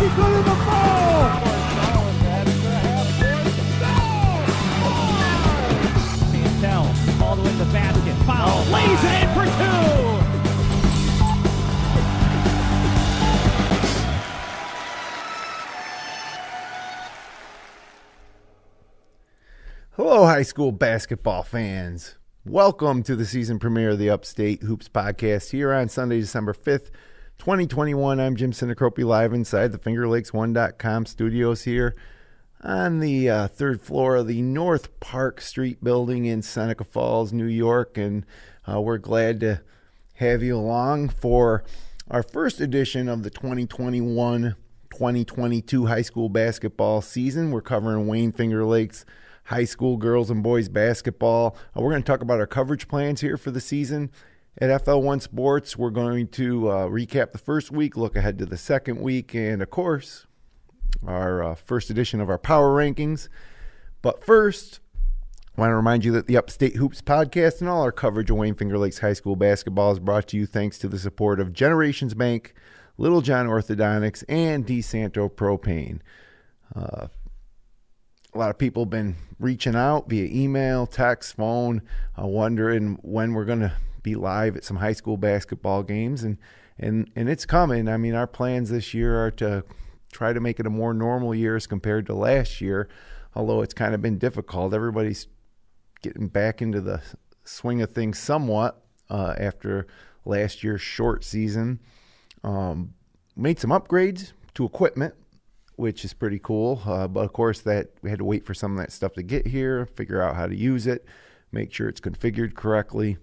because of the foul. Santel all the way to the basket. Foul. Lays it in for two. Hello, high school basketball fans. Welcome to the season premiere of the Upstate Hoops Podcast here on Sunday, December 5th, 2021. I'm Jim Sinicropi, live inside the FingerLakes1.com studios here on the third floor of the North Park Street building in Seneca Falls, New York. And we're glad to have you along for our first edition of the 2021-2022 high school basketball season. We're covering Wayne Finger Lakes high school girls and boys basketball. We're going to talk about our coverage plans here for the season at FL1 Sports. We're going to recap the first week, look ahead to the second week, and of course, our first edition of our power rankings. But first, I want to remind you that the Upstate Hoops Podcast and all our coverage of Wayne Finger Lakes high school basketball is brought to you thanks to the support of Generations Bank, Little John Orthodontics, and DeSanto Propane. A lot of people have been reaching out via email, text, phone, wondering when we're going to be live at some high school basketball games, and it's coming. I mean, our plans this year are to try to make it a more normal year as compared to last year, although it's kind of been difficult. Everybody's getting back into the swing of things somewhat after last year's short season. Made some upgrades to equipment, which is pretty cool. But of course, that we had to wait for some of that stuff to get here, figure out how to use it, make sure it's configured correctly.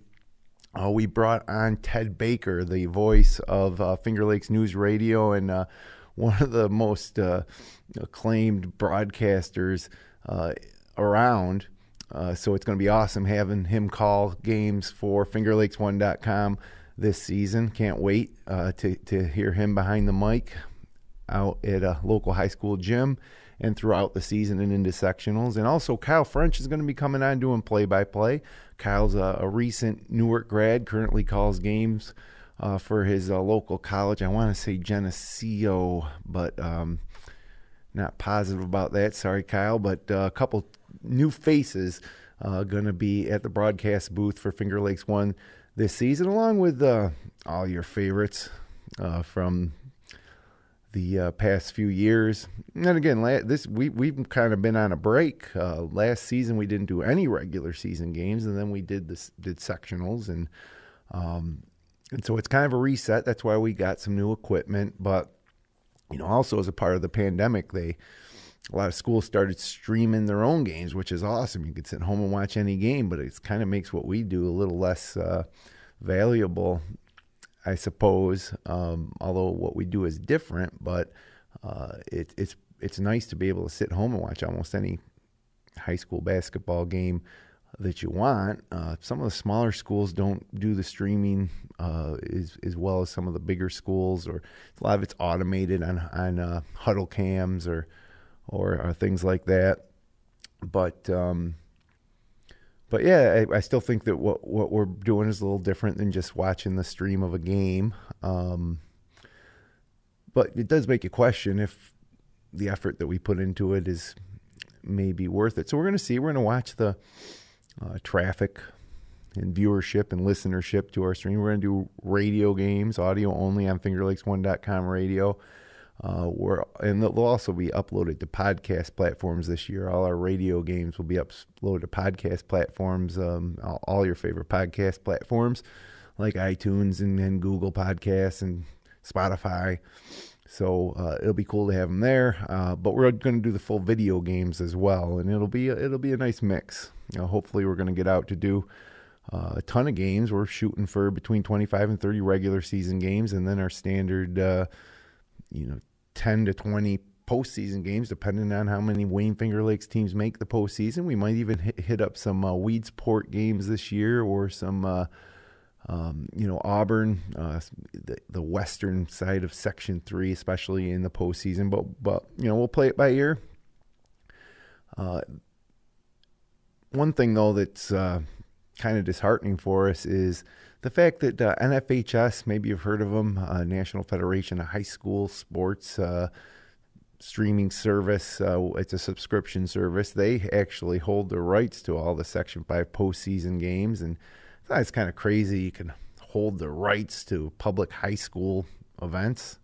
We brought on Ted Baker, the voice of Finger Lakes News Radio and one of the most acclaimed broadcasters around. So it's going to be awesome having him call games for FingerLakes1.com this season. Can't wait to hear him behind the mic out at a local high school gym and throughout the season and into sectionals. And also Kyle French is going to be coming on doing play-by-play. Kyle's a recent Newark grad, currently calls games for his local college. I want to say Geneseo, but not positive about that. Sorry, Kyle. But a couple new faces going to be at the broadcast booth for Finger Lakes 1 this season, along with all your favorites from the past few years. And again, we've kind of been on a break. Last season we didn't do any regular season games, and then we did sectionals, and so it's kind of a reset. That's why we got some new equipment. But also as a part of the pandemic, a lot of schools started streaming their own games, which is awesome. You could sit home and watch any game, but it kind of makes what we do a little less valuable, I suppose, although what we do is different. But it's nice to be able to sit home and watch almost any high school basketball game that you want. Some of the smaller schools don't do the streaming as well as some of the bigger schools, or a lot of it's automated on huddle cams or things like that. But yeah, I still think that what we're doing is a little different than just watching the stream of a game. But it does make you question if the effort that we put into it is maybe worth it. So we're going to see. We're going to watch the traffic and viewership and listenership to our stream. We're going to do radio games, audio only on FingerLakes1.com radio. And they'll also be uploaded to podcast platforms this year. All our radio games will be uploaded to podcast platforms, all your favorite podcast platforms like iTunes and Google Podcasts and Spotify. So it'll be cool to have them there. But we're going to do the full video games as well, and it'll be a nice mix. Hopefully we're going to get out to do a ton of games. We're shooting for between 25 and 30 regular season games, and then our standard 10 to 20 postseason games, depending on how many Wayne Finger Lakes teams make the postseason. We might even hit up some Weedsport games this year, or some Auburn, the western side of Section 3, especially in the postseason. But we'll play it by ear. One thing, though, that's kind of disheartening for us is the fact that NFHS, maybe you've heard of them, National Federation of High School Sports, streaming service. It's a subscription service. They actually hold the rights to all the Section 5 postseason games, and that's kind of crazy. You can hold the rights to public high school events,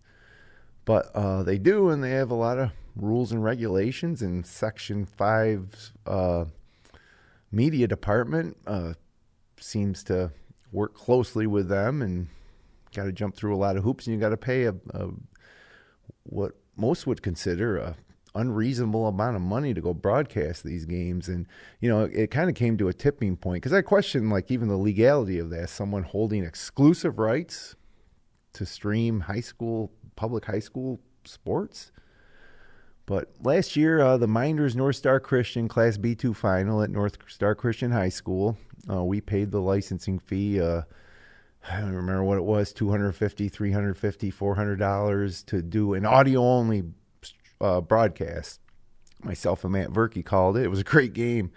but they do, and they have a lot of rules and regulations, and Section 5's media department seems to work closely with them, and got to jump through a lot of hoops, and you got to pay what most would consider a unreasonable amount of money to go broadcast these games. And it kind of came to a tipping point, because I questioned even the legality of that. Someone holding exclusive rights to stream public high school sports. But last year, the Minders North Star Christian Class B2 final at North Star Christian High School, we paid the licensing fee. I don't remember what it was, $250, $350, $400 to do an audio-only broadcast. Myself and Matt Verkey called it. It was a great game.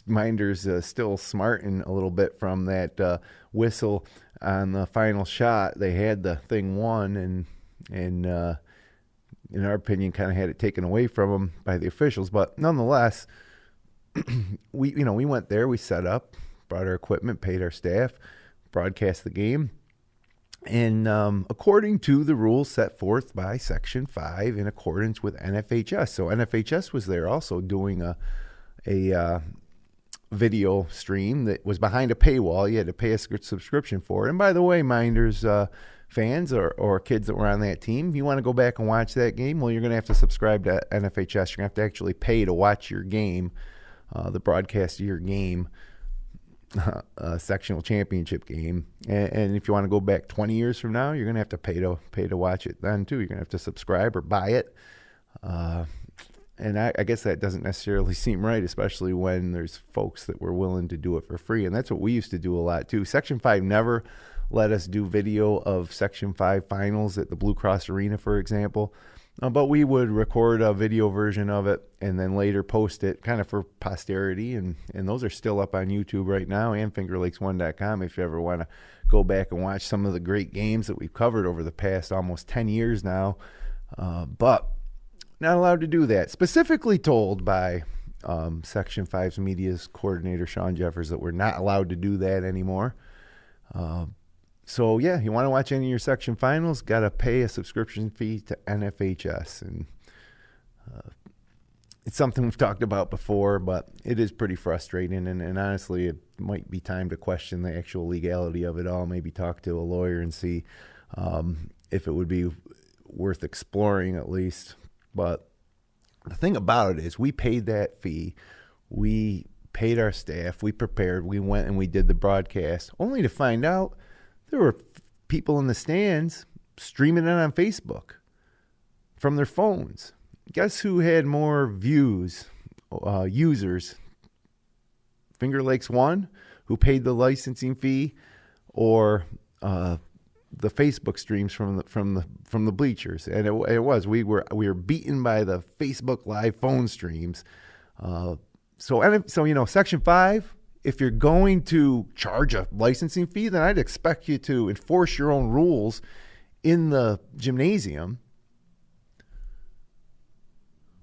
Minders still smarting a little bit from that whistle on the final shot. They had the thing won, and in our opinion, kind of had it taken away from them by the officials. But nonetheless, we went there, we set up, brought our equipment, paid our staff, broadcast the game, and according to the rules set forth by Section 5, in accordance with NFHS. So NFHS was there also doing a video stream that was behind a paywall. You had to pay a subscription for it. And by the way, Minders fans or kids that were on that team, if you want to go back and watch that game, well, you're going to have to subscribe to NFHS. You're going to have to actually pay to watch your game, the broadcast of your game. Sectional championship game, and if you want to go back 20 years from now, you're going to have to pay to watch it then too. You're going to have to subscribe or buy it, and I guess that doesn't necessarily seem right, especially when there's folks that were willing to do it for free, and that's what we used to do a lot too. Section 5 never let us do video of Section 5 finals at the Blue Cross Arena, for example. But we would record a video version of it and then later post it kind of for posterity. And those are still up on YouTube right now and FingerLakes1.com if you ever want to go back and watch some of the great games that we've covered over the past almost 10 years now. But not allowed to do that. Specifically told by Section 5's media's coordinator, Sean Jeffers, that we're not allowed to do that anymore. So, yeah, you want to watch any of your section finals, got to pay a subscription fee to NFHS. And it's something we've talked about before, but it is pretty frustrating. And honestly, it might be time to question the actual legality of it all, maybe talk to a lawyer and see if it would be worth exploring at least. But the thing about it is we paid that fee. We paid our staff. We prepared. We went and we did the broadcast, only to find out there were people in the stands streaming it on Facebook from their phones. Guess who had more views, users? Finger Lakes 1, who paid the licensing fee, or the Facebook streams from the bleachers? And it was we were beaten by the Facebook Live phone streams. So Section 5. If you're going to charge a licensing fee, then I'd expect you to enforce your own rules in the gymnasium.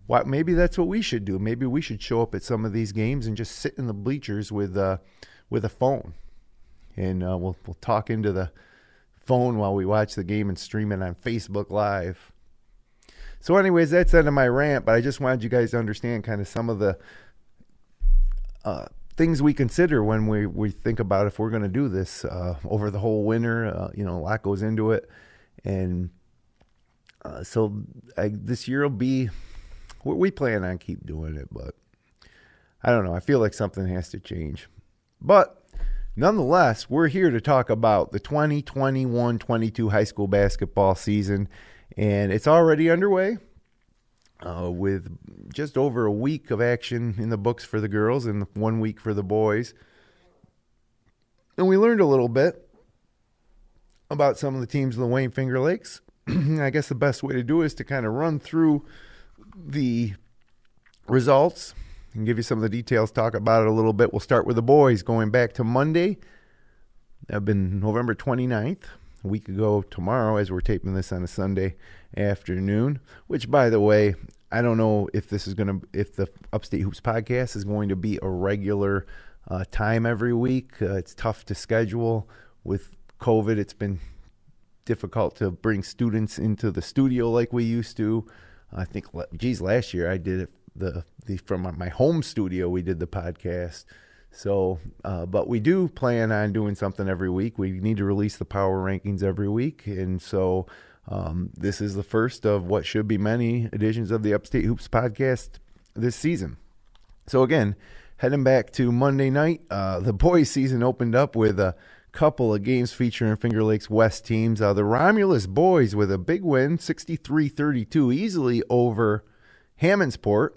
Maybe that's what we should do. Maybe we should show up at some of these games and just sit in the bleachers with a phone, and we'll talk into the phone while we watch the game and stream it on Facebook Live. So, anyways, that's the end of my rant. But I just wanted you guys to understand kind of some of the things we consider when we think about if we're going to do this over the whole winter. A lot goes into it. And so this year will be, we plan on keep doing it, but I don't know. I feel like something has to change. But nonetheless, we're here to talk about the 2021-22 high school basketball season, and it's already underway. With just over a week of action in the books for the girls and 1 week for the boys. And we learned a little bit about some of the teams in the Wayne Finger Lakes. I guess the best way to do it is to kind of run through the results and give you some of the details, talk about it a little bit. We'll start with the boys going back to Monday. That had been November 29th. a week ago tomorrow, as we're taping this on a Sunday afternoon, which, by the way, I don't know if if the Upstate Hoops podcast is going to be a regular time every week. It's tough to schedule with COVID. It's been difficult to bring students into the studio like we used to. I think, last year I did it from my home studio. We did the podcast. So, but we do plan on doing something every week. We need to release the power rankings every week. And so this is the first of what should be many editions of the Upstate Hoops podcast this season. So again, heading back to Monday night, the boys season opened up with a couple of games featuring Finger Lakes West teams. The Romulus boys with a big win, 63-32, easily over Hammondsport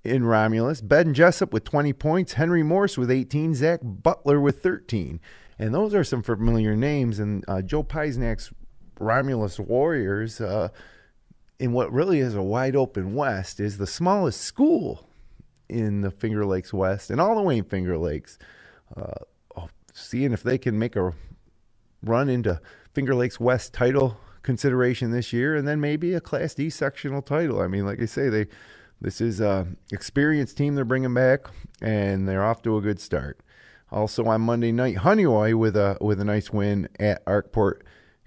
in Romulus. Ben Jessup with 20 points, Henry Morse with 18, Zach Butler with 13. And those are some familiar names. And Joe Peisnack's Romulus Warriors, in what really is a wide open West, is the smallest school in the Finger Lakes West and all the way in Finger Lakes. Seeing if they can make a run into Finger Lakes West title consideration this year, and then maybe a Class D sectional title. I mean, like I say, this is an experienced team they're bringing back, and they're off to a good start. Also on Monday night, Honeoye with a nice win at Arkport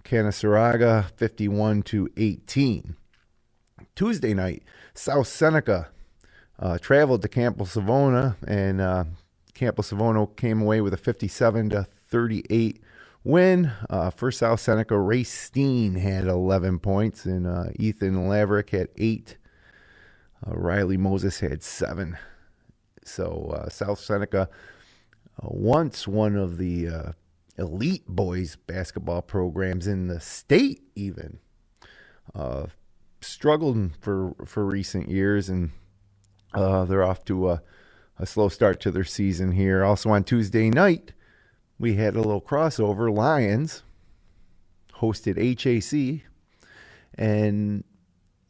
Canaseraga, 51-18. Tuesday night, South Seneca traveled to Campo Savona, and Campo Savona came away with a 57-38 win. For South Seneca, Ray Steen had 11 points, and Ethan Laverick had 8. Riley Moses had 7. So South Seneca, once one of the elite boys basketball programs in the state, even struggled for recent years, and they're off to a slow start to their season here. Also on Tuesday night, we had a little crossover. Lions hosted HAC, and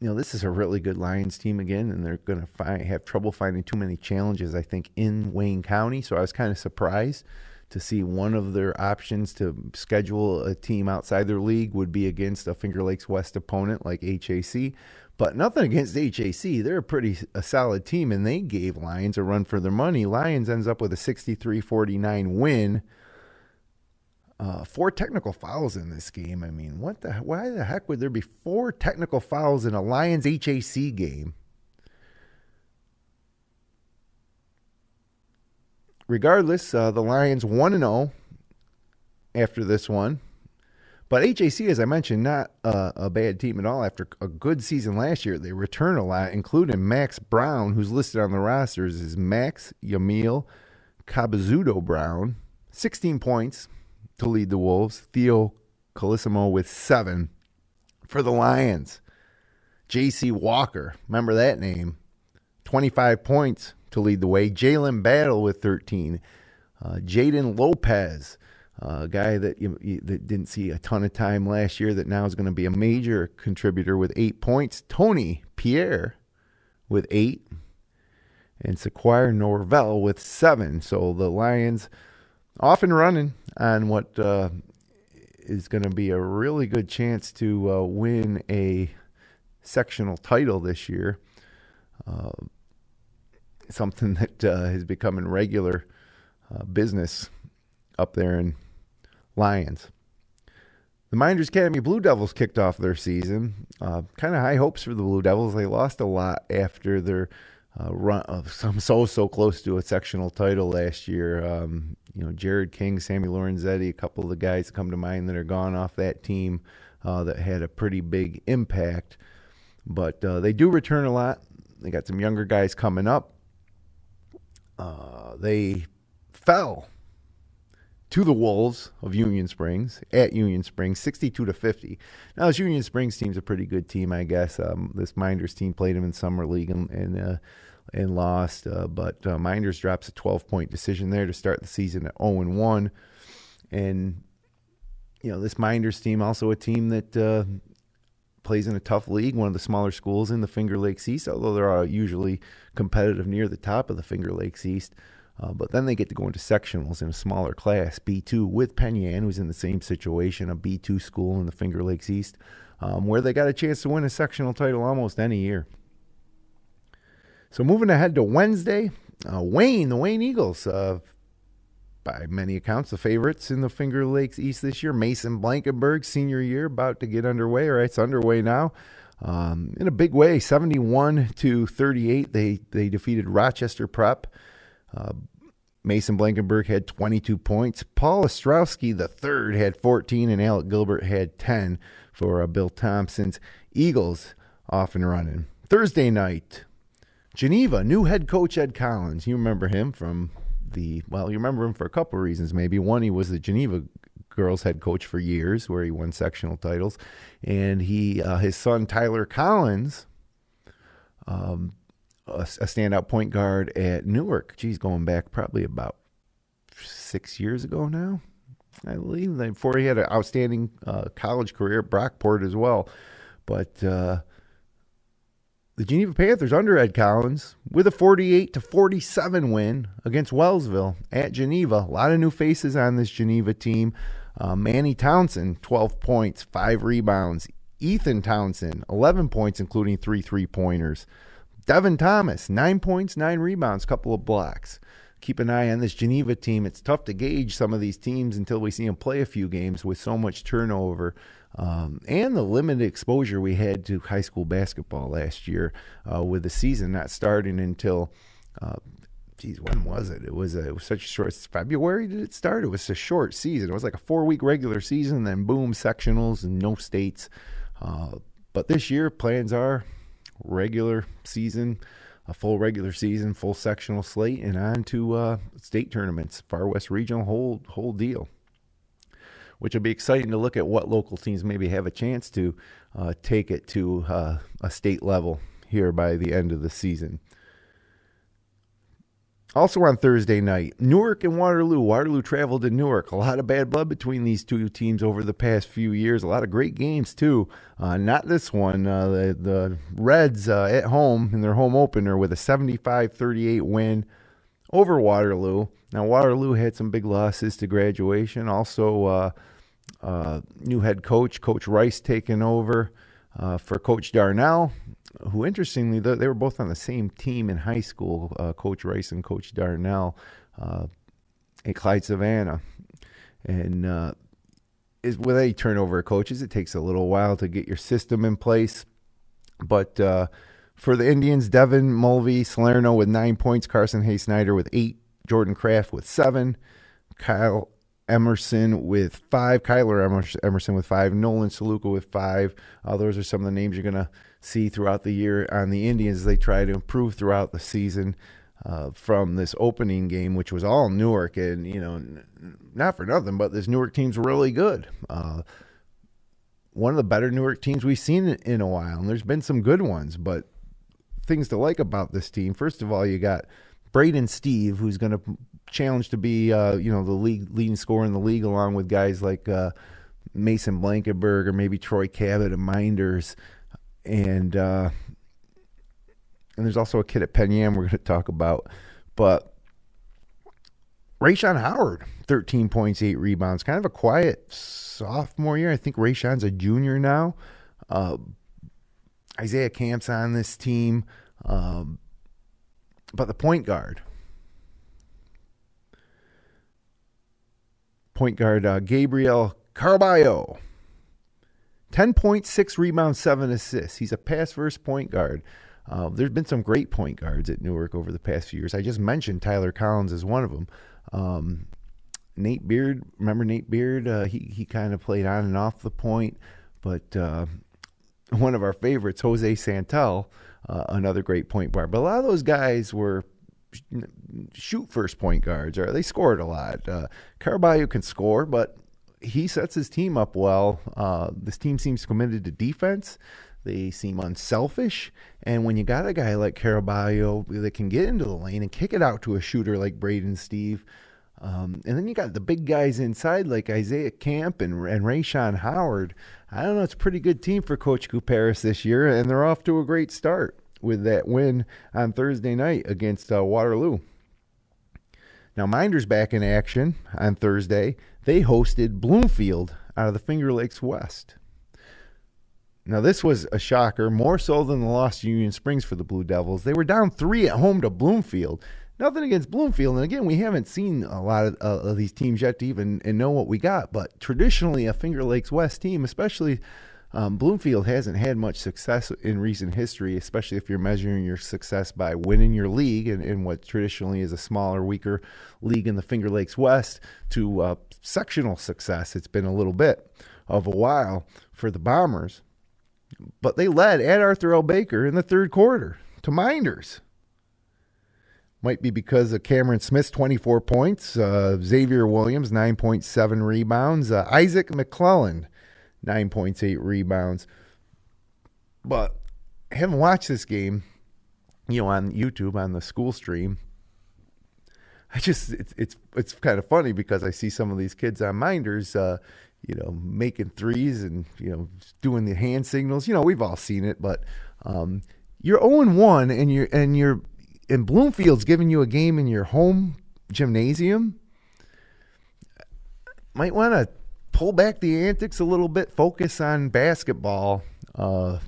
this is a really good Lions team again, and they're going to have trouble finding too many challenges, I think, in Wayne County. So I was kind of surprised to see one of their options to schedule a team outside their league would be against a Finger Lakes West opponent like HAC. But nothing against HAC. They're a solid team, and they gave Lions a run for their money. Lions ends up with a 63-49 win. 4 technical fouls in this game. I mean, why the heck would there be 4 technical fouls in a Lions HAC game? Regardless, the Lions 1-0 after this one. But HAC, as I mentioned, not a bad team at all. After a good season last year, they return a lot, including Max Brown, who's listed on the rosters as Max Yamil Cabazudo Brown. 16 points to lead the Wolves. Theo Colissimo with 7 for the Lions. J.C. Walker, remember that name, 25 points to lead the way. Jalen Battle with 13. Jaden Lopez, a guy that didn't see a ton of time last year that now is going to be a major contributor with 8 points. Tony Pierre with 8. And Sequire Norvell with 7. So the Lions off and running on what is going to be a really good chance to win a sectional title this year. Something that is becoming regular business up there in Lions. The Minders Academy Blue Devils kicked off their season. Kind of high hopes for the Blue Devils. They lost a lot after their run of so close to a sectional title last year. Jared King, Sammy Lorenzetti, a couple of the guys that come to mind that are gone off that team that had a pretty big impact. But they do return a lot. They got some younger guys coming up. They fell to the Wolves of Union Springs at Union Springs, 62-50. Now, this Union Springs team's a pretty good team, I guess. This Minders team played them in Summer League and lost. But Minders drops a 12-point decision there to start the season at 0-1. And, this Minders team, also a team that plays in a tough league, one of the smaller schools in the Finger Lakes East, although they're usually competitive near the top of the Finger Lakes East. But then they get to go into sectionals in a smaller class, B2, with Penn Yan, who's in the same situation, a B2 school in the Finger Lakes East, where they got a chance to win a sectional title almost any year. So moving ahead to Wednesday, the Wayne Eagles, by many accounts, the favorites in the Finger Lakes East this year. Mason Blankenberg, senior year, about to get underway, or it's underway now. In a big way, 71-38, they defeated Rochester Prep. Mason Blankenberg had 22 points. Paul Ostrowski III had 14, and Alec Gilbert had 10 for Bill Thompson's Eagles off and running. Thursday night, Geneva, new head coach Ed Collins. You remember him from you remember him for a couple of reasons maybe. One, he was the Geneva girls head coach for years, where he won sectional titles. And his son Tyler Collins, a standout point guard at Newark. Going back probably about 6 years ago now, I believe, before he had an outstanding college career at Brockport as well. But the Geneva Panthers under Ed Collins with a 48-47 win against Wellsville at Geneva. A lot of new faces on this Geneva team. Manny Townsend, 12 points, 5 rebounds. Ethan Townsend, 11 points, including 3 3-pointers. Devin Thomas, 9 points, 9 rebounds, couple of blocks. Keep an eye on this Geneva team. It's tough to gauge some of these teams until we see them play a few games with so much turnover and the limited exposure we had to high school basketball last year with the season not starting until, when was it? It was such a short, February did it start? It was a short season. It was like a 4-week regular season, then boom, sectionals and no states. But this year, plans are regular season, a full regular season, full sectional slate, and on to state tournaments, Far West Regional, whole deal, which will be exciting to look at what local teams maybe have a chance to take it to a state level here by the end of the season. Also on Thursday night, Newark and Waterloo. Waterloo traveled to Newark. A lot of bad blood between these two teams over the past few years. A lot of great games, too. Not this one. The Reds at home in their home opener with a 75-38 win over Waterloo. Now, Waterloo had some big losses to graduation. Also, new head coach, Coach Rice, taking over for Coach Darnell, who, interestingly, they were both on the same team in high school, Coach Rice and Coach Darnell at Clyde Savannah. And with any turnover of coaches, it takes a little while to get your system in place. But for the Indians, Devin Mulvey Salerno with 9 points, Carson Hay Snyder with 8, Jordan Kraft with 7, Kyle Emerson with 5, Kyler Emerson with 5, Nolan Saluka with 5. Those are some of the names you're going to see throughout the year on the Indians as they try to improve throughout the season from this opening game, which was all Newark. And, not for nothing, but this Newark team's really good. One of the better Newark teams we've seen in a while, and there's been some good ones. But things to like about this team, first of all, you got Braden Steve, who's going to challenge to be, the leading scorer in the league, along with guys like Mason Blankenberg or maybe Troy Cabot and Minders. And there's also a kid at Penn Yan we're going to talk about. But Rayshawn Howard, 13 points, 8 rebounds. Kind of a quiet sophomore year. I think Rayshawn's a junior now. Isaiah Camp's on this team. But the point guard, Gabriel Caraballo, 10 points, 6 rebounds, 7 assists. He's a pass-first point guard. There's been some great point guards at Newark over the past few years. I just mentioned Tyler Collins as one of them. Nate Beard, remember Nate Beard? He kind of played on and off the point. But one of our favorites, Jose Santel, another great point guard. But a lot of those guys were shoot-first point guards, or they scored a lot. Caraballo can score, but he sets his team up well. This team seems committed to defense. They seem unselfish. And when you got a guy like Caraballo that can get into the lane and kick it out to a shooter like Braden Steve, and then you got the big guys inside like Isaiah Camp and Rayshawn Howard, I don't know, it's a pretty good team for Coach Couparis this year, and they're off to a great start with that win on Thursday night against Waterloo. Now, Minders back in action on Thursday. They hosted Bloomfield out of the Finger Lakes West. Now, this was a shocker, more so than the loss to Union Springs for the Blue Devils. They were down 3 at home to Bloomfield. Nothing against Bloomfield. And again, we haven't seen a lot of these teams yet to even know what we got. But traditionally, a Finger Lakes West team, especially Bloomfield, hasn't had much success in recent history, especially if you're measuring your success by winning your league in what traditionally is a smaller, weaker league in the Finger Lakes West to sectional success. It's been a little bit of a while for the Bombers. But they led at Arthur L. Baker in the third quarter to Minders. Might be because of Cameron Smith's 24 points, Xavier Williams, 9.7 rebounds, Isaac McClellan, 9.8 rebounds. But I haven't watched this game, on YouTube, on the school stream. It's kind of funny because I see some of these kids on Minders, making threes and, doing the hand signals. We've all seen it, but you're 0-1 and Bloomfield's giving you a game in your home gymnasium. Might want to pull back the antics a little bit, focus on basketball, and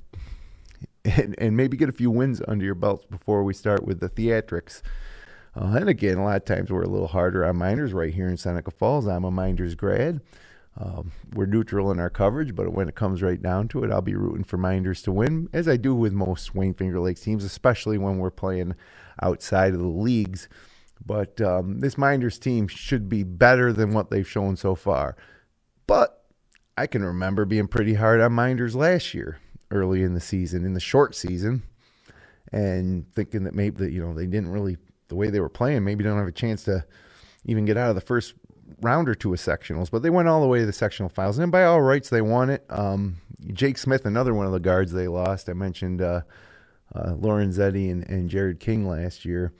maybe get a few wins under your belts before we start with the theatrics. And again, a lot of times we're a little harder on Minders right here in Seneca Falls. I'm a Minders grad. We're neutral in our coverage, but when it comes right down to it, I'll be rooting for Minders to win, as I do with most Wayne Finger Lakes teams, especially when we're playing outside of the leagues. But this Minders team should be better than what they've shown so far. But I can remember being pretty hard on Minders last year, early in the season, in the short season, and thinking that maybe they didn't really, the way they were playing, maybe don't have a chance to even get out of the first round or two of sectionals, but they went all the way to the sectional finals, and by all rights, they won it. Jake Smith, another one of the guards they lost. I mentioned Lorenzetti and Jared King last year.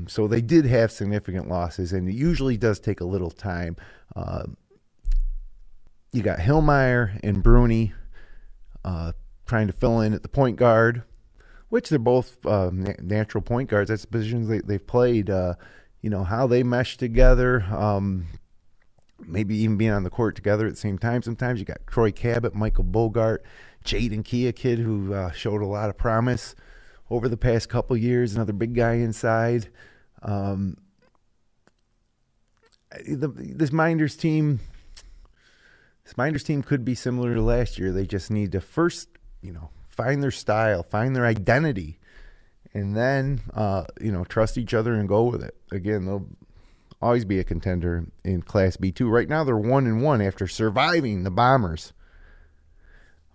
So they did have significant losses, and it usually does take a little time. You got Hillmeyer and Bruni trying to fill in at the point guard, which they're both natural point guards. That's the positions they've played. How they mesh together, maybe even being on the court together at the same time. Sometimes you got Troy Cabot, Michael Bogart, Jaden Key, a kid who showed a lot of promise over the past couple years, another big guy inside. This Minders team could be similar to last year. They just need to first, find their style, find their identity, and then, trust each other and go with it. Again, they'll always be a contender in Class B2. Right now, they're 1-1 after surviving the Bombers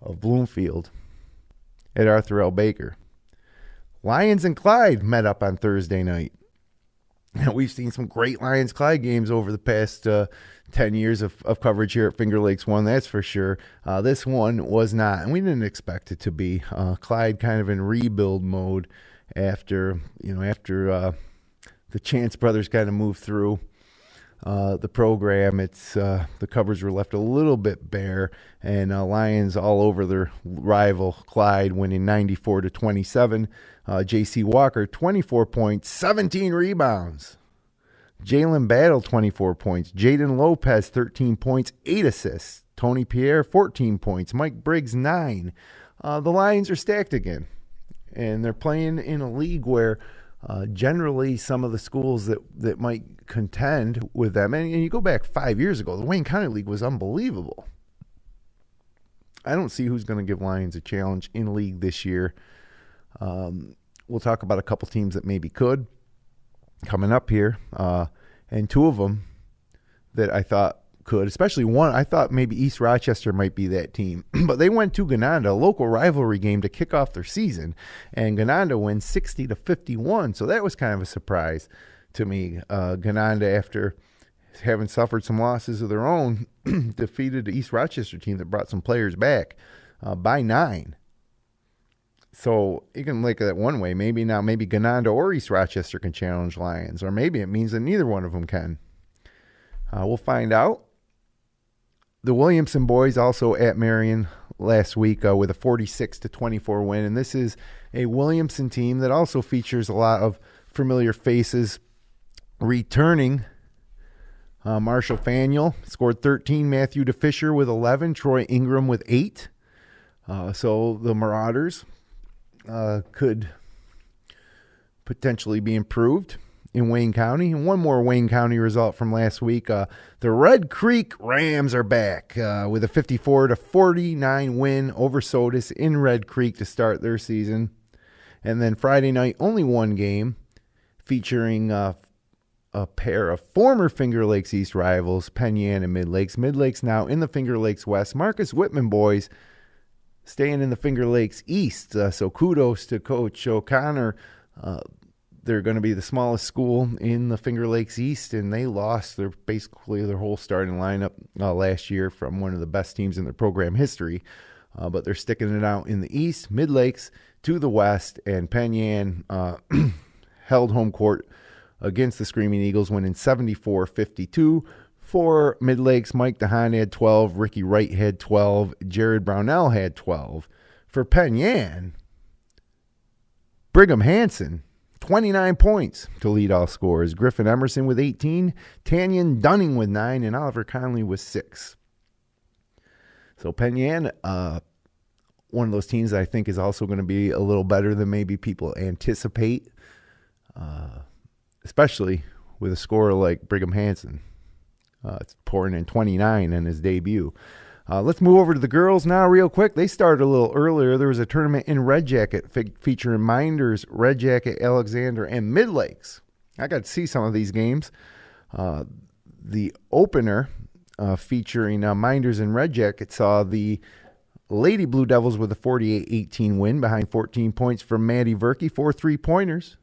of Bloomfield at Arthur L. Baker. Lions and Clyde met up on Thursday night. Now, we've seen some great Lions-Clyde games over the past 10 years of coverage here at Finger Lakes 1, that's for sure. This one was not, and we didn't expect it to be. Clyde kind of in rebuild mode after the Chance brothers kind of moved through the program. It's the covers were left a little bit bare, and Lions all over their rival Clyde, winning 94-27. J.C. Walker, 24 points, 17 rebounds. Jalen Battle, 24 points. Jaden Lopez, 13 points, 8 assists. Tony Pierre, 14 points. Mike Briggs, 9. The Lions are stacked again, and they're playing in a league where generally some of the schools that might contend with them, and you go back 5 years ago, the Wayne County League was unbelievable. I don't see who's going to give Lions a challenge in league this year. We'll talk about a couple teams that maybe could coming up here, and two of them that I thought could, especially one. I thought maybe East Rochester might be that team, but they went to Gananda, a local rivalry game, to kick off their season, and Gananda wins 60-51. So that was kind of a surprise to me. Gananda, after having suffered some losses of their own, defeated the East Rochester team that brought some players back by 9. So you can look at it one way. Maybe Gananda or East Rochester can challenge Lions, or maybe it means that neither one of them can. We'll find out. The Williamson boys also at Marion last week with a 46-24 win, and this is a Williamson team that also features a lot of familiar faces Returning, Marshall Faniel scored 13. Matthew DeFisher with 11. Troy Ingram with 8. So the Marauders could potentially be improved in Wayne County. And one more Wayne County result from last week. The Red Creek Rams are back with a 54-49 win over Sodus in Red Creek to start their season. And then Friday night, only one game featuring a pair of former Finger Lakes East rivals, Penn Yan and Mid Lakes. Mid Lakes now in the Finger Lakes West. Marcus Whitman boys staying in the Finger Lakes East. So kudos to Coach O'Connor. They're going to be the smallest school in the Finger Lakes East, and they lost basically their whole starting lineup last year from one of the best teams in their program history. But they're sticking it out in the East. Mid Lakes to the West, and Penn Yan held home court against the Screaming Eagles, winning 74-52. For Mid Lakes, Mike DeHaan had 12, Ricky Wright had 12, Jared Brownell had 12. For Penn Yan, Brigham Hansen, 29 points to lead all scorers. Griffin Emerson with 18, Tanyan Dunning with 9, and Oliver Conley with 6. So Penn Yan, one of those teams that I think is also going to be a little better than maybe people anticipate, especially with a scorer like Brigham Hansen. It's pouring in 29 in his debut. Let's move over to the girls now real quick. They started a little earlier. There was a tournament in Red Jacket featuring Minders, Red Jacket, Alexander, and Mid Lakes. I got to see some of these games. The opener featuring Minders and Red Jacket saw the Lady Blue Devils with a 48-18 win behind 14 points from Maddie Verkey, 4 3-pointers.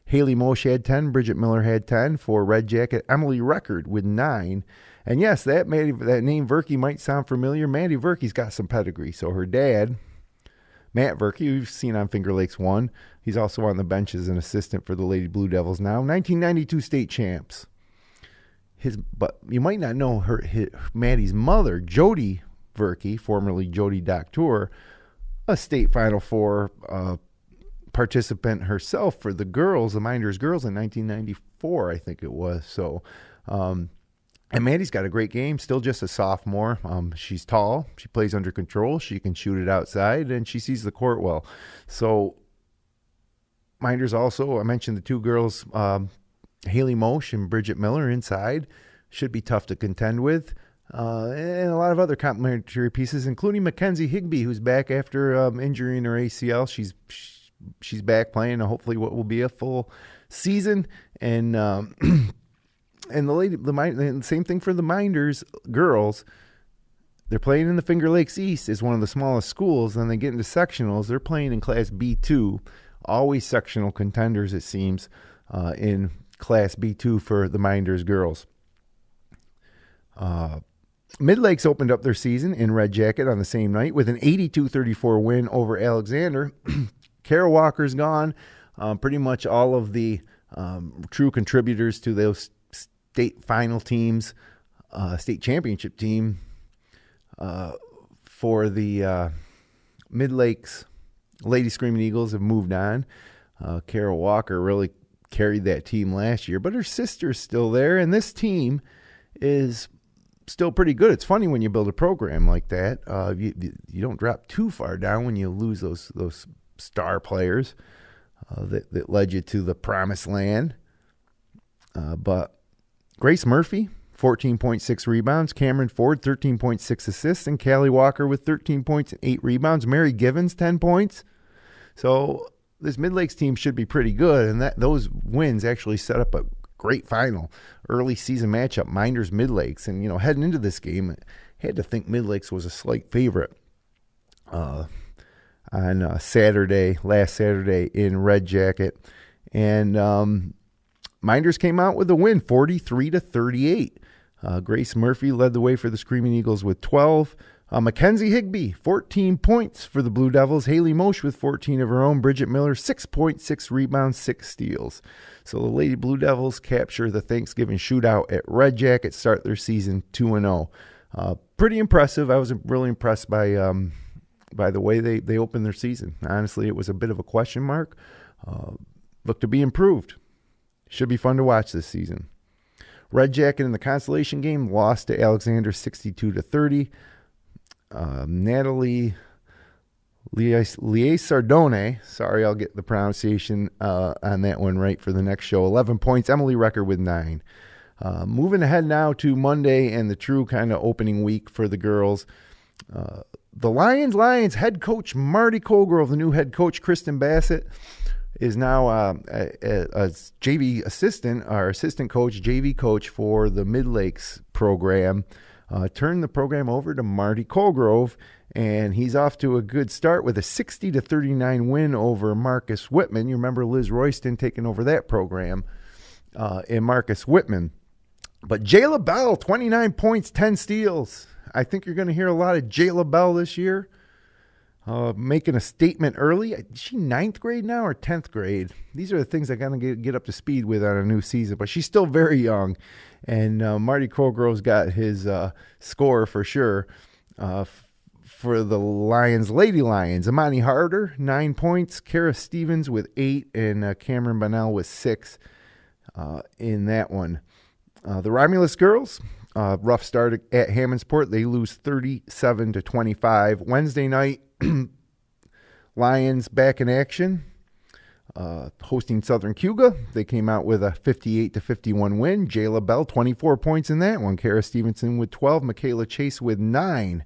Haley Moshe had 10. Bridget Miller had 10 for Red Jacket. Emily Record with 9. And yes, that name Verkey might sound familiar. Maddie Verkey's got some pedigree. So her dad, Matt Verkey, we've seen on Finger Lakes 1. He's also on the bench as an assistant for the Lady Blue Devils now. 1992 state champs. But you might not know Maddie's mother, Jody Verkey, formerly Jody Doctor, a state Final Four participant herself for the girls, the Minders girls in 1994, I think it was. So, and Maddie's got a great game, still just a sophomore. She's tall, she plays under control, she can shoot it outside, and she sees the court well. So, Minders also, I mentioned the two girls, Haley Moshe and Bridget Miller inside, should be tough to contend with. And a lot of other complementary pieces, including Mackenzie Higbee, who's back after injury in her ACL. She's back playing hopefully what will be a full season. And and the same thing for the Minders girls. They're playing in the Finger Lakes East is one of the smallest schools. Then they get into sectionals. They're playing in Class B2, always sectional contenders it seems in Class B2 for the Minders girls. Mid Lakes opened up their season in Red Jacket on the same night with an 82-34 win over Alexander. Kara Walker's gone. Pretty much all of the true contributors to those state final teams, state championship team for the Mid Lakes Lady Screaming Eagles have moved on. Kara Walker really carried that team last year, but her sister's still there, and this team is still pretty good. It's funny when you build a program like that. You don't drop too far down when you lose those star players that led you to the promised land. But Grace Murphy, 14.6 rebounds. Cameron Ford, 13.6 assists. And Callie Walker with 13 points and 8 rebounds. Mary Givens, 10 points. So this Mid Lakes team should be pretty good. And those wins actually set up a great final early season matchup, Minders Mid Lakes. And, heading into this game, I had to think Mid Lakes was a slight favorite on last Saturday in Red Jacket. And Minders came out with a win, 43-38. Grace Murphy led the way for the Screaming Eagles with 12. Mackenzie Higbee, 14 points for the Blue Devils. Haley Moshe with 14 of her own. Bridget Miller, 6.6 rebounds, 6 steals. So the Lady Blue Devils capture the Thanksgiving shootout at Red Jacket, start their season 2-0. Pretty impressive. I was really impressed by the way they opened their season. Honestly, it was a bit of a question mark. Looked to be improved. Should be fun to watch this season. Red Jacket in the consolation game lost to Alexander 62-30. Natalie Lies-Sardone, sorry, I'll get the pronunciation on that one right for the next show, 11 points. Emily Recker with 9. Moving ahead now to Monday and the true kind of opening week for the girls. The Lions head coach Marty Colgrove, the new head coach Kristen Bassett, is now a JV assistant, or assistant coach, JV coach for the Mid-Lakes program. Turned the program over to Marty Colgrove, and he's off to a good start with a 60-39 win over Marcus Whitman. You remember Liz Royston taking over that program in Marcus Whitman. But Jayla Bell, 29 points, 10 steals. I think you're going to hear a lot of Jayla Bell this year, making a statement early. Is she 9th grade now or 10th grade? These are the things I got to get up to speed with on a new season. But she's still very young, and Marty Colgrove's got his score for sure. For the Lady Lions, Amani Harder, 9 points. Kara Stevens with 8, and Cameron Bonnell with 6 in that one. The Romulus girls, rough start at Hammondsport. They lose 37-25. Wednesday night, Lions back in action, hosting Southern Cougar. They came out with a 58-51 win. Jayla Bell, 24 points in that one. Kara Stevenson with 12. Michaela Chase with 9.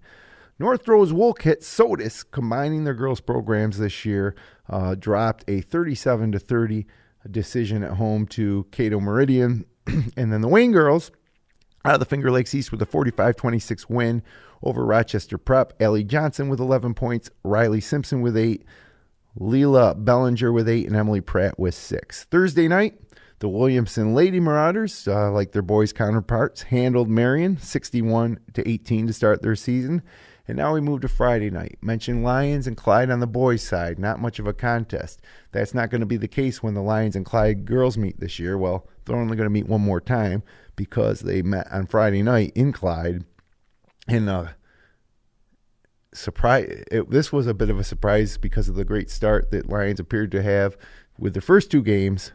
North Rose Wolcott Sodus, combining their girls programs this year, dropped a 37-30 decision at home to Cato Meridian. And then the Wayne girls out of the Finger Lakes East with a 45-26 win over Rochester Prep. Ellie Johnson with 11 points, Riley Simpson with 8, Leela Bellinger with 8, and Emily Pratt with 6. Thursday night, the Williamson Lady Marauders, like their boys' counterparts, handled Marion 61-18 to start their season. And now we move to Friday night. Mentioned Lions and Clyde on the boys' side. Not much of a contest. That's not going to be the case when the Lions and Clyde girls meet this year. Well, they're only going to meet one more time because they met on Friday night in Clyde. And this was a bit of a surprise because of the great start that Lions appeared to have with the first two games.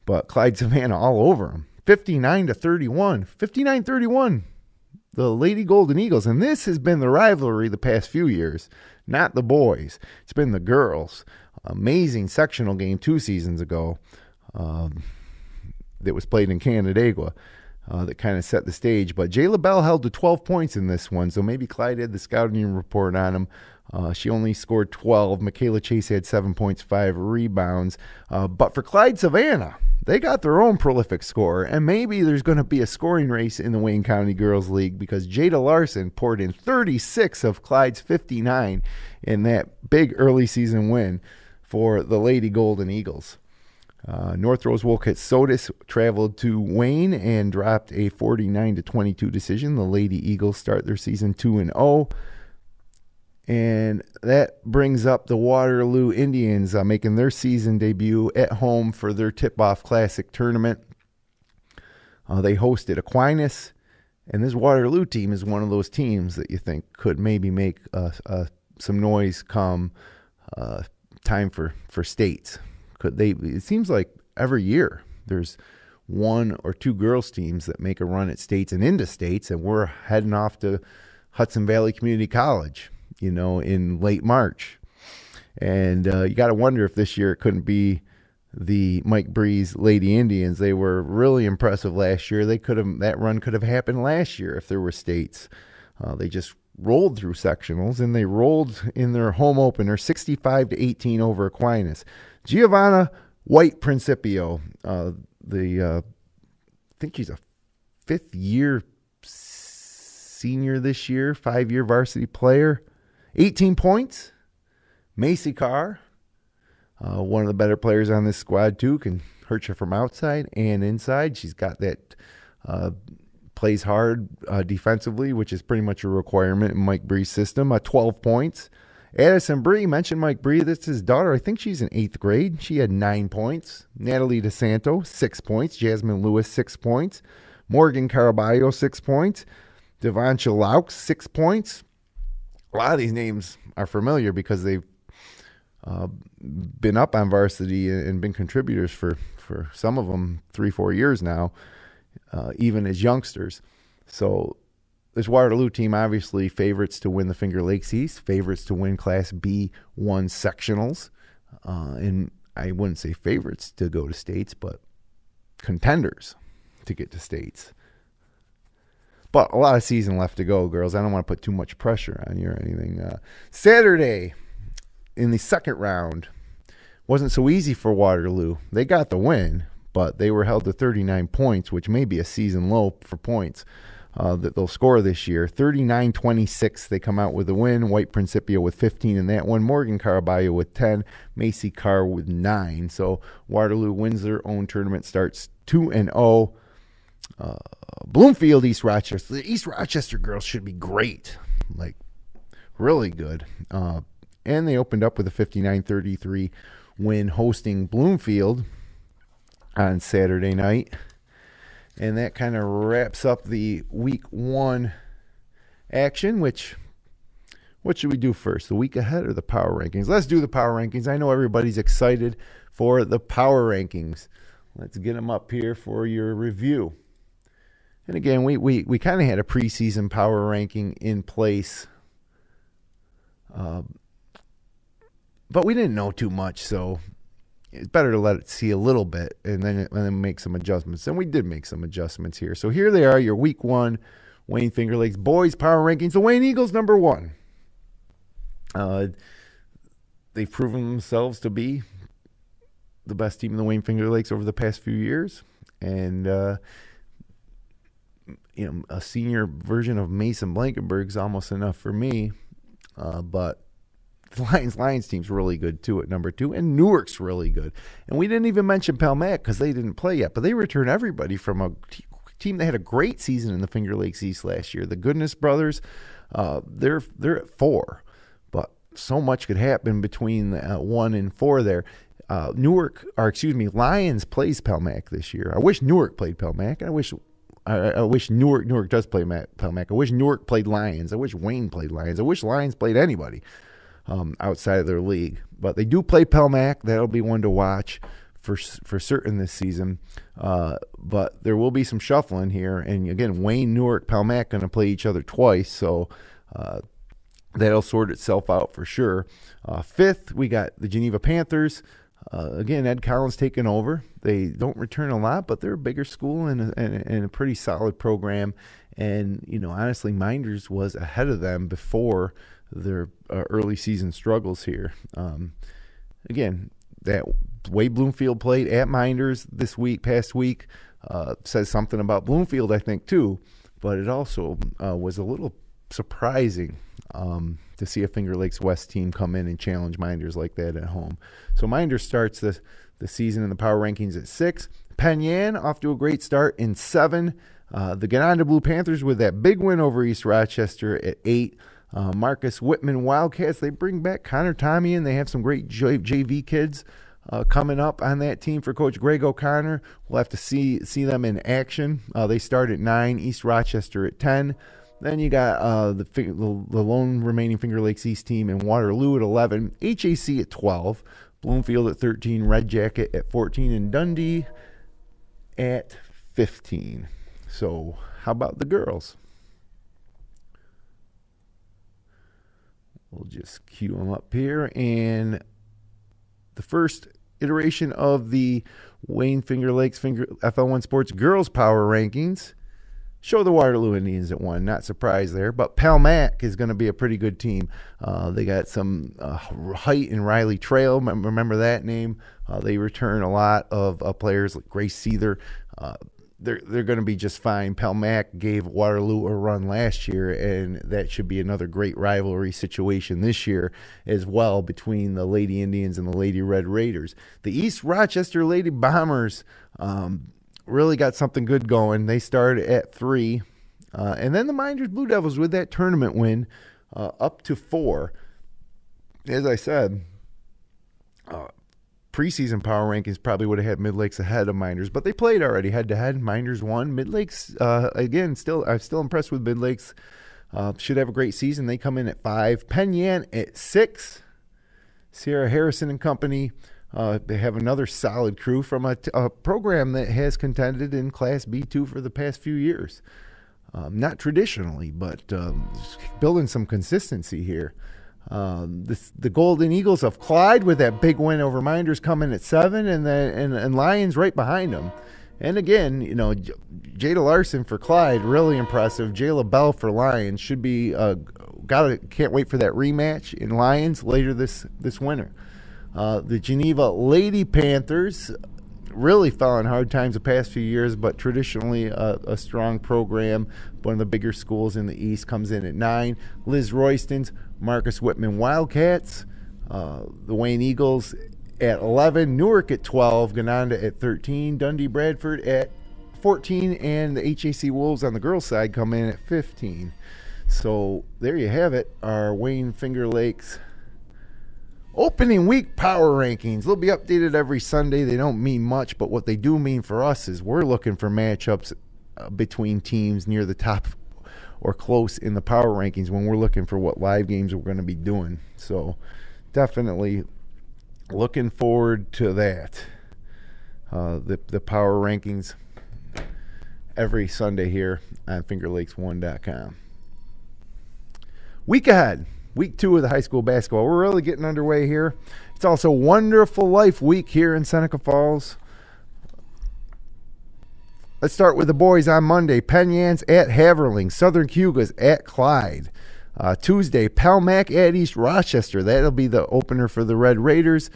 But Clyde Savannah all over them. 59-31. 59-31. The Lady Golden Eagles, and this has been the rivalry the past few years, not the boys. It's been the girls. Amazing sectional game 2 seasons ago that was played in Canandaigua that kind of set the stage. But Jayla Bell held to 12 points in this one, so maybe Clyde had the scouting report on him. She only scored 12. Michaela Chase had 7 points, 5 rebounds. But for Clyde Savannah, they got their own prolific scorer, and maybe there's going to be a scoring race in the Wayne County Girls League because Jada Larson poured in 36 of Clyde's 59 in that big early season win for the Lady Golden Eagles. North Rose Wolcott Sodus traveled to Wayne and dropped a 49-22 decision. The Lady Eagles start their season 2-0. And that brings up the Waterloo Indians making their season debut at home for their Tip-Off Classic tournament. They hosted Aquinas, and this Waterloo team is one of those teams that you think could maybe make some noise come time for states. It seems like every year there's 1 or 2 girls teams that make a run at states and into states, and we're heading off to Hudson Valley Community College, in late March. And you got to wonder if this year it couldn't be the Mike Breeze Lady Indians. They were really impressive last year. That run could have happened last year if there were states. They just rolled through sectionals, and they rolled in their home opener 65-18 over Aquinas. Giovanna White Principio, I think she's a 5th-year senior this year, 5-year varsity player. 18 points. Macy Carr, one of the better players on this squad too, can hurt you from outside and inside. She's got that, plays hard defensively, which is pretty much a requirement in Mike Bree's system. 12 points. Addison Bree, mentioned Mike Bree. That's his daughter. I think she's in 8th grade. She had 9 points. Natalie DeSanto, 6 points. Jasmine Lewis, 6 points. Morgan Caraballo, 6 points. Devancha Laux, 6 points. A lot of these names are familiar because they've been up on varsity and been contributors for for some of them 3-4 years now, even as youngsters. So this Waterloo team, obviously favorites to win the Finger Lakes East, favorites to win Class B1 sectionals, and I wouldn't say favorites to go to states, but contenders to get to states. But a lot of season left to go, girls. I don't want to put too much pressure on you or anything. Saturday in the second round wasn't so easy for Waterloo. They got the win, but they were held to 39 points, which may be a season low for points that they'll score this year. 39-26, they come out with a win. White Principia with 15 in that one. Morgan Caraballo with 10. Macy Carr with 9. So Waterloo wins their own tournament, starts 2-0. Bloomfield, East Rochester. The East Rochester girls should be great, like really good. And they opened up with a 59-33 win hosting Bloomfield on Saturday night. And that kind of wraps up the week 1 action, what should we do first, the week ahead or the power rankings? Let's do the power rankings. I know everybody's excited for the power rankings. Let's get them up here for your review. And again, we kind of had a preseason power ranking in place, but we didn't know too much, so it's better to let it see a little bit and then make some adjustments. And we did make some adjustments here. So here they are, your week 1 Wayne Finger Lakes boys power rankings. The Wayne Eagles, number 1. They've proven themselves to be the best team in the Wayne Finger Lakes over the past few years. And, a senior version of Mason Blankenberg is almost enough for me. But the Lions team's really good, too, at number 2. And Newark's really good. And we didn't even mention Palmac because they didn't play yet. But they returned everybody from a team that had a great season in the Finger Lakes East last year. The Goodness Brothers, they're at 4. But so much could happen between 1 and 4 there. Lions plays Palmac this year. I wish Newark played Palmac. I wish Newark does play Palmac. I wish Newark played Lions. I wish Wayne played Lions. I wish Lions played anybody outside of their league. But they do play Palmac. That'll be one to watch for certain this season. But there will be some shuffling here. And again, Wayne, Newark, Palmac going to play each other twice. So that'll sort itself out for sure. 5th, we got the Geneva Panthers. Again, Ed Collins taking over. They don't return a lot, but they're a bigger school and a pretty solid program. And, honestly, Minders was ahead of them before their early season struggles here. Again, that way Bloomfield played at Minders past week, says something about Bloomfield, I think, too. But it also was a little surprising to see a Finger Lakes West team come in and challenge Minders like that at home. So Minders starts the season in the power rankings at 6. Penn Yan off to a great start in 7. The Gananda Blue Panthers with that big win over East Rochester at 8. Marcus Whitman Wildcats, they bring back Connor Tommy, and they have some great JV kids coming up on that team for Coach Greg O'Connor. We'll have to see them in action. They start at 9, East Rochester at 10. Then you got the lone remaining Finger Lakes East team in Waterloo at 11, HAC at 12, Bloomfield at 13, Red Jacket at 14, and Dundee at 15. So how about the girls? We'll just cue them up here. And the first iteration of the Wayne Finger Lakes FL1 Sports Girls Power Rankings show the Waterloo Indians at 1. Not surprised there. But Palmac is going to be a pretty good team. They got some height in Riley Trail. Remember that name? They return a lot of players like Grace Seether. They're going to be just fine. Palmac gave Waterloo a run last year, and that should be another great rivalry situation this year as well between the Lady Indians and the Lady Red Raiders. The East Rochester Lady Bombers really got something good going. They started at 3. And then the Minders Blue Devils with that tournament win up to 4. As I said, preseason power rankings probably would have had Mid-Lakes ahead of Minders, but they played already head-to-head. Minders won. Mid-Lakes, again, I'm still impressed with Mid-Lakes. Should have a great season. They come in at 5. Penn Yan at 6. Sierra Harrison and company They have another solid crew from a program that has contended in Class B2 for the past few years. Not traditionally, but building some consistency here. The Golden Eagles of Clyde with that big win over Minders coming at 7, and Lions right behind them. And again, Jada Larson for Clyde, really impressive. Jayla Bell for Lions should be can't wait for that rematch in Lions later this winter. The Geneva Lady Panthers really fell on hard times the past few years, but traditionally a strong program. One of the bigger schools in the East comes in at 9. Liz Royston's Marcus Whitman Wildcats. The Wayne Eagles at 11. Newark at 12. Gananda at 13. Dundee Bradford at 14. And the HAC Wolves on the girls' side come in at 15. So there you have it, our Wayne Finger Lakes opening week power rankings. They'll be updated every Sunday. They don't mean much, but what they do mean for us is we're looking for matchups between teams near the top or close in the power rankings when we're looking for what live games we're going to be doing. So definitely looking forward to that. The power rankings every Sunday here on FingerLakes1.com. Week ahead. Week 2 of the high school basketball. We're really getting underway here. It's also Wonderful Life Week here in Seneca Falls. Let's start with the boys on Monday. Penn Yan's at Haverling. Southern Cayugas at Clyde. Tuesday, Palmac at East Rochester. That'll be the opener for the Red Raiders.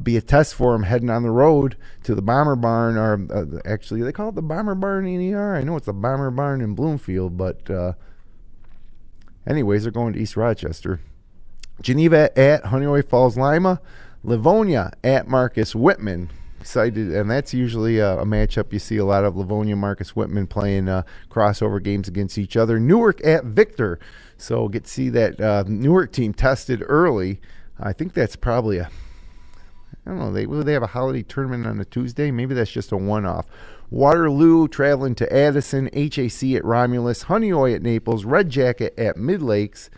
Be a test for them heading on the road to the Bomber Barn. Or actually, they call it the Bomber Barn in ER. I know it's the Bomber Barn in Bloomfield, but anyways, they're going to East Rochester. Geneva at Honeoye Falls Lima. Livonia at Marcus Whitman. Excited, and that's usually a matchup you see a lot of. Livonia, Marcus Whitman playing crossover games against each other. Newark at Victor. So get to see that Newark team tested early. I think that's probably I don't know, they have a holiday tournament on a Tuesday? Maybe that's just a one-off. Waterloo traveling to Addison, HAC at Romulus, Honeoye at Naples, Red Jacket at Mid-Lakes,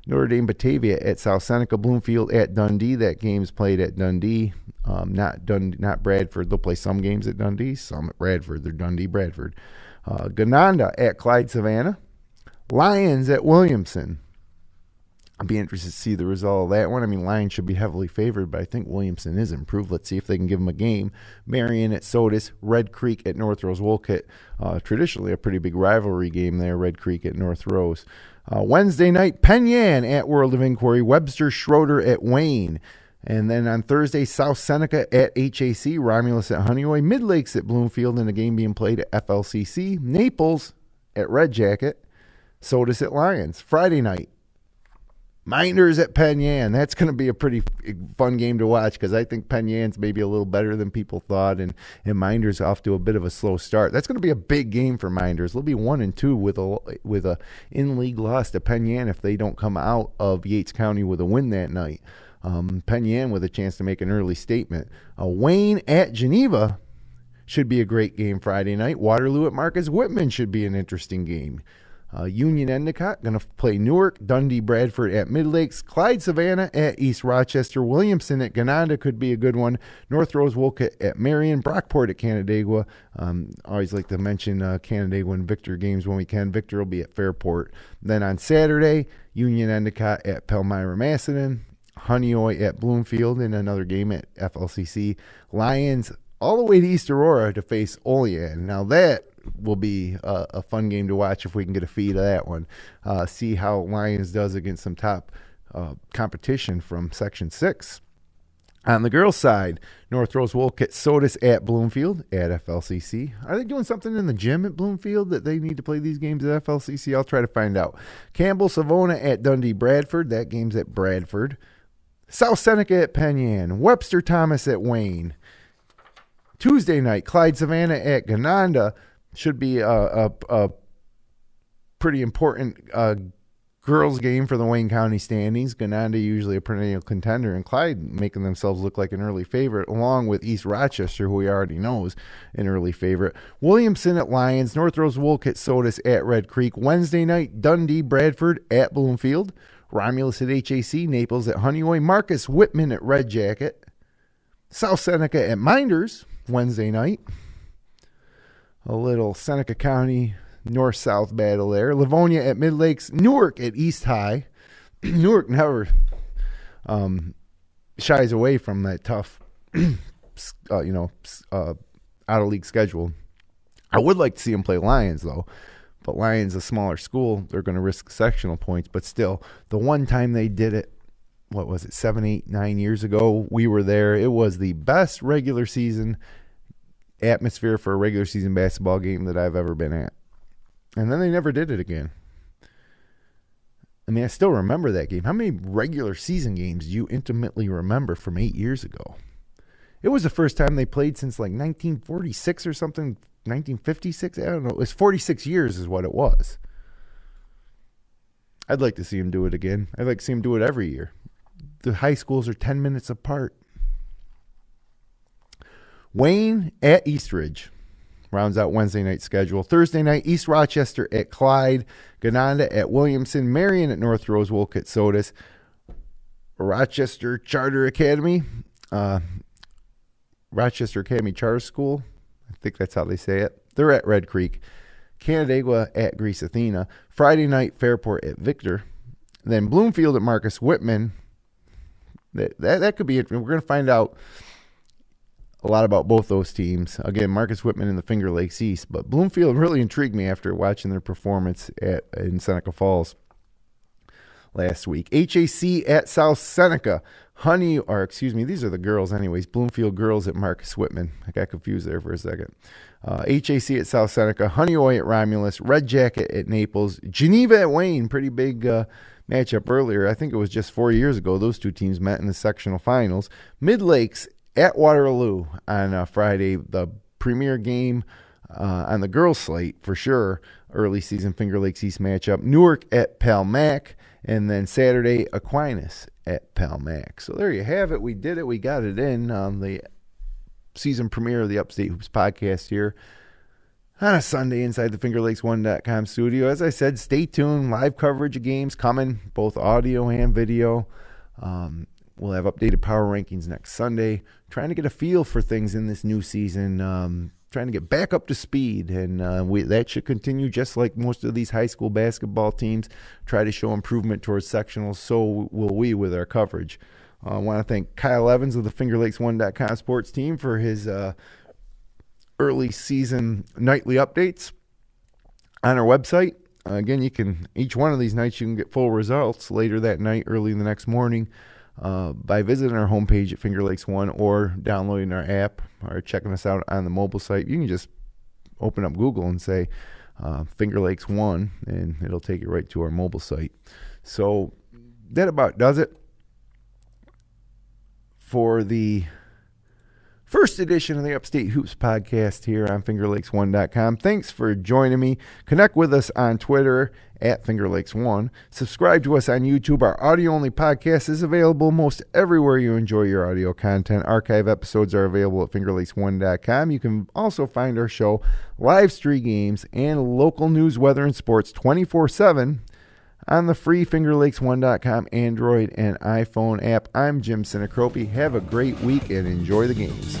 Notre Dame Batavia at South Seneca, Bloomfield at Dundee. That game's played at Dundee, not Bradford. They'll play some games at Dundee, some at Bradford. They're Dundee, Bradford. Gananda at Clyde Savannah, Lions at Williamson. I'll be interested to see the result of that one. I mean, Lions should be heavily favored, but I think Williamson is improved. Let's see if they can give them a game. Marion at Sodus, Red Creek at North Rose Wolcott. Traditionally a pretty big rivalry game there, Red Creek at North Rose. Wednesday night, Penn Yan at World of Inquiry, Webster Schroeder at Wayne. And then on Thursday, South Seneca at HAC, Romulus at Honeoye, Mid-Lakes at Bloomfield, and a game being played at FLCC. Naples at Red Jacket, Sodus at Lions. Friday night, Minders at Penn Yan. That's going to be a pretty fun game to watch because I think Penn Yan's maybe a little better than people thought, and Minders off to a bit of a slow start. That's going to be a big game for Minders. They'll be 1-2 with a in-league loss to Penn Yan if they don't come out of Yates County with a win that night. Penn Yan with a chance to make an early statement. Wayne at Geneva should be a great game Friday night. Waterloo at Marcus Whitman should be an interesting game. Union Endicott going to play Newark. Dundee Bradford at Mid-Lakes. Clyde Savannah at East Rochester. Williamson at Gananda could be a good one. North Rose Wolcott at Marion. Brockport at Canandaigua. Always like to mention Canandaigua and Victor games when we can. Victor will be at Fairport. Then on Saturday, Union Endicott at Palmyra Macedon. Honeoye at Bloomfield in another game at FLCC. Lions all the way to East Aurora to face Olean. Now that will be a fun game to watch if we can get a feed of that one. See how Lions does against some top competition from Section 6. On the girls' side, North Rose Wolcott Sodus at Bloomfield at FLCC. Are they doing something in the gym at Bloomfield that they need to play these games at FLCC? I'll try to find out. Campbell Savona at Dundee Bradford. That game's at Bradford. South Seneca at Penn Yan. Webster Thomas at Wayne. Tuesday night, Clyde Savannah at Gananda. Should be a pretty important girls game for the Wayne County standings. Gananda usually a perennial contender, and Clyde making themselves look like an early favorite, along with East Rochester, who he already knows an early favorite. Williamson at Lions, North Rose Wolcott Sodus at Red Creek. Wednesday night, Dundee Bradford at Bloomfield. Romulus at HAC, Naples at Honeoye, Marcus Whitman at Red Jacket. South Seneca at Minders Wednesday night. A little Seneca County north-south battle there. Livonia at Mid-Lakes. Newark at East High. Newark never shies away from that tough, out-of-league schedule. I would like to see them play Lions, though. But Lions, a smaller school, they're going to risk sectional points. But still, the one time they did it, 7, 8, 9 years ago, we were there. It was the best regular season atmosphere for a regular season basketball game that I've ever been at. And then they never did it again. I mean, I still remember that game. How many regular season games do you intimately remember from 8 years ago? It was the first time they played since like 1946 or something, 1956. I don't know. It was 46 years is what it was. I'd like to see him do it again. I'd like to see him do it every year. The high schools are 10 minutes apart. Wayne at Eastridge rounds out Wednesday night schedule. Thursday night, East Rochester at Clyde. Gananda at Williamson. Marion at North Rosewoke at Sodus. Rochester Charter Academy. Rochester Academy Charter School. I think that's how they say it. They're at Red Creek. Canandaigua at Greece Athena. Friday night, Fairport at Victor. Then Bloomfield at Marcus Whitman. That could be it. We're going to find out a lot about both those teams. Again, Marcus Whitman in the Finger Lakes East. But Bloomfield really intrigued me after watching their performance in Seneca Falls last week. HAC at South Seneca. These are the girls anyways. Bloomfield girls at Marcus Whitman. I got confused there for a second. HAC at South Seneca. Honeoye at Romulus. Red Jacket at Naples. Geneva at Wayne. Pretty big matchup earlier. I think it was just 4 years ago. Those two teams met in the sectional finals. Mid-Lakes at Waterloo on Friday. The premier game on the girls' slate for sure. Early season Finger Lakes East matchup. Newark at Palmac. And then Saturday, Aquinas at Palmac. So there you have it. We did it. We got it in on the season premiere of the Upstate Hoops Podcast here on a Sunday inside the FingerLakes1.com studio. As I said, stay tuned. Live coverage of games coming, both audio and video. We'll have updated power rankings next Sunday. Trying to get a feel for things in this new season. Trying to get back up to speed, and that should continue just like most of these high school basketball teams try to show improvement towards sectionals. So will we with our coverage. I want to thank Kyle Evans of the FingerLakes1.com sports team for his early season nightly updates on our website. Again, each one of these nights you can get full results later that night, early the next morning, by visiting our homepage at Finger Lakes One or downloading our app or checking us out on the mobile site. You can just open up Google and say Finger Lakes One, and it'll take you right to our mobile site. So that about does it for the first edition of the Upstate Hoops Podcast here on FingerLakes1.com. Thanks for joining me. Connect with us on Twitter at FingerLakes1. Subscribe to us on YouTube. Our audio-only podcast is available most everywhere you enjoy your audio content. Archive episodes are available at FingerLakes1.com. You can also find our show, live stream games, and local news, weather, and sports 24/7 on the free FingerLakes1.com Android and iPhone app. I'm Jim Sinicropi. Have a great week and enjoy the games.